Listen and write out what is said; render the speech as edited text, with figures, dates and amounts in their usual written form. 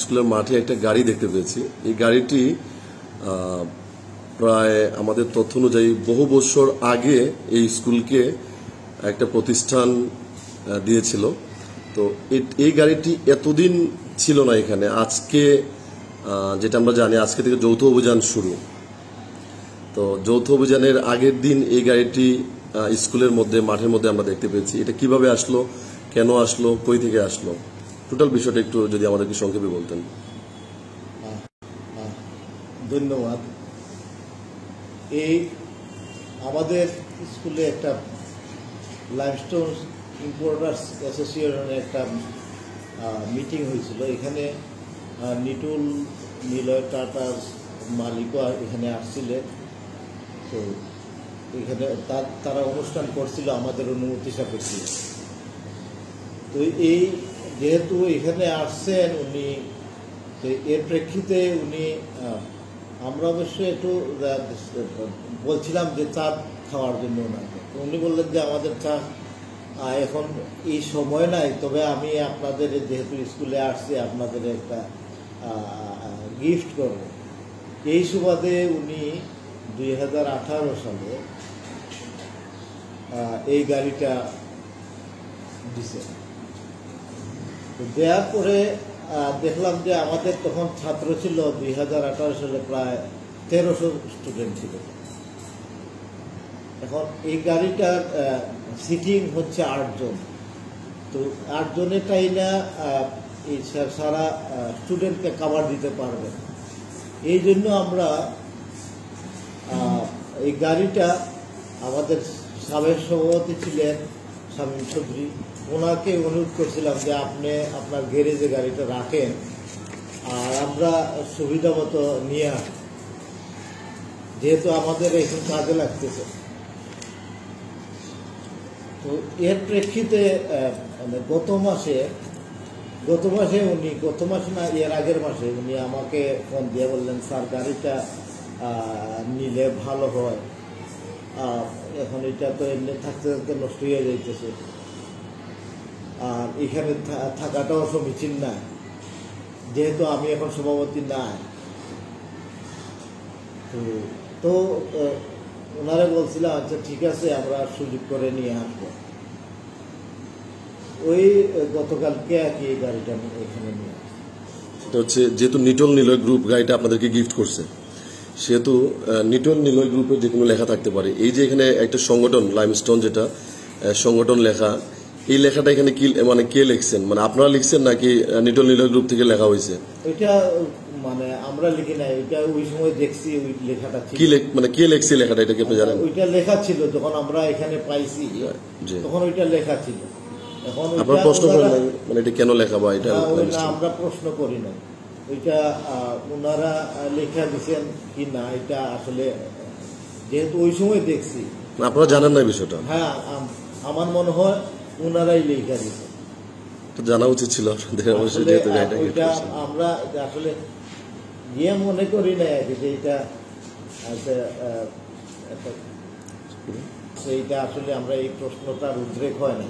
স্কুলের মাঠে একটা গাড়ি দেখতে পেয়েছি। এই গাড়িটি প্রায় আমাদের তথ্য অনুযায়ী বহু বছর আগে এই স্কুলকে একটা প্রতিষ্ঠান দিয়েছিল। তো এই গাড়িটি এতদিন ছিল না এখানে। আজকে যেটা আমরা জানি, আজকে থেকে যৌথ অভিযান শুরু। তো যৌথ অভিযানের আগের দিন এই গাড়িটি স্কুলের মধ্যে, মাঠের মধ্যে আমরা দেখতে পেয়েছি। এটা কিভাবে আসলো, কেন আসলো, কই থেকে আসলো, টোটাল বিষয়টা একটু যদি আমাদেরকে সংক্ষেপে বলতেন। ধন্যবাদ। এই আমাদের স্কুলে একটা লাইমস্টোন ইম্পোর্টার্স অ্যাসোসিয়েশনের একটা মিটিং হয়েছিল। এখানে নিটুল, নিলয় টাটার মালিকও এখানে আসছিলেন। তো এখানে তারা অনুষ্ঠান করছিল আমাদের অনুমতি সাপেক্ষে। তো এই যেহেতু এখানে আসছেন উনি, এর প্রেক্ষিতে উনি, আমরা অবশ্যই একটু বলছিলাম যে চা খাওয়ার জন্য ওনাকে। উনি বললেন যে আমাদের চা এখন এই সময় নাই, তবে আমি আপনাদের যেহেতু স্কুলে আসছি আপনাদের একটা গিফট করব। এই সুবাদে উনি 2018 সালে এই গাড়িটা দিছে। দেওয়ার পরে দেখলাম যে আমাদের তখন ছাত্র ছিল 2018 সালে প্রায় 1300 স্টুডেন্ট ছিল। এখন এই গাড়িটার সিটিং হচ্ছে 8 জন। তো 8 জনেরটাই না এই সারা স্টুডেন্টকে কাভার দিতে পারবে। এই জন্য আমরা এই গাড়িটা, আমাদের সাবেক সভাপতি ছিলেন শামীম চৌধুরী, ওনাকে অনুরোধ করছিলাম যে আপনি আপনার গ্যারেজে গাড়িটা রাখেন আর আমরা সুবিধা মতো নিয়ে আসি, যেহেতু আমাদের এখন কাজে লাগতেছে। তো এর প্রেক্ষিতে গত মাসে উনি, গত মাসে না এর আগের মাসে উনি আমাকে ফোন দিয়ে বললেন, স্যার গাড়িটা নিলে ভালো হয়, এখন এটা তো এমনি থাকতে থাকতে নষ্ট হয়ে যাইতেছে, আর এখানে থাকাটাও সমীচীন না, যেহেতু আমি এখন সভাপতি নাই। তো ওনারা বলছিলাম আচ্ছা ঠিক আছে আমরা সুযোগ করে নিয়ে আসবো। ওই গতকালকে আর কি এই গাড়িটা এখানে নিয়ে আসবো। এটা হচ্ছে যেহেতু নিটল নিলয় গ্রুপ গাড়িটা আপনাদেরকে গিফট করছে, সেহেতু নিটল নিলয় গ্রুপের যে কোনো লেখা থাকতে পারে। এই যে এখানে একটা সংগঠন লাইমস্টোন, যেটা সংগঠন লেখা, এই লেখাটা এখানে কি মানে কে লিখছেন, মানে আপনারা লিখছেন নাকি নিটল নিলয় গ্রুপ থেকে লেখা হয়েছে? এটা মানে আমরা লিখি নাই, ওইটা ওই সময় দেখছি ওই লেখাটা ছিল। কি মানে কে লিখছে লেখাটা, এটা কি আপনি জানেন? ওইটা লেখা ছিল যখন আমরা এখানে পাইছি, তখন ওইটা লেখা ছিল। এখন আপনারা প্রশ্ন করেন মানে এটা কেন লেখা বা এটা? আমরা প্রশ্ন করি না, ওইটা ওনারা লেখা দিচ্ছেন কি না, এটা আসলে যেহেতু ওই সময় দেখছি। আপনারা জানেন না বিষয়টা? হ্যাঁ, আমার মনে হয় ওনারাই লেখা দিচ্ছেন। জানা উচিত ছিল আপনাদের অবশ্যই, যেহেতু ওইটা আমরা আসলে গিয়ে মনে করি না যে এটা সেইটা আসলে আমরা এই প্রশ্নটার উদ্রেক হয় না।